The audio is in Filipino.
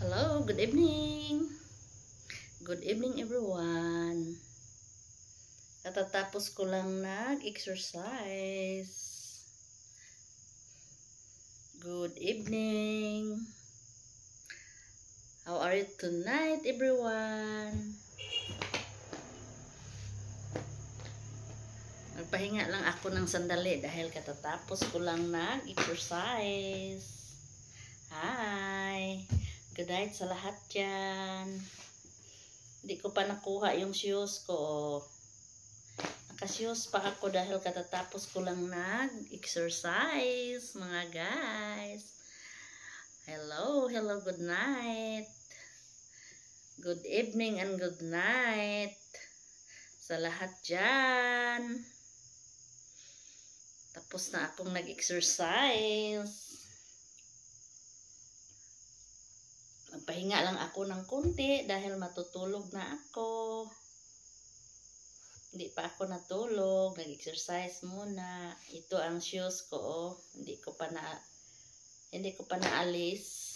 Hello, good evening. Good evening everyone. Katatapos ko lang nag-exercise. Good evening. How are you tonight everyone? Nagpahinga lang ako ng sandali dahil katatapos ko lang nag-exercise. Hi! Good night sa lahat dyan. Hindi ko pa nakuha yung shoes ko. Nakashoes pa ako dahil katatapos ko lang nag-exercise, mga guys. Hello, good night. Good evening and good night sa lahat dyan. Tapos na akong nag-exercise. Magpahinga lang ako ng konti dahil matutulog na ako. Hindi pa ako natulog, nag-exercise muna. Ito ang shoes ko, Hindi ko pa naalis.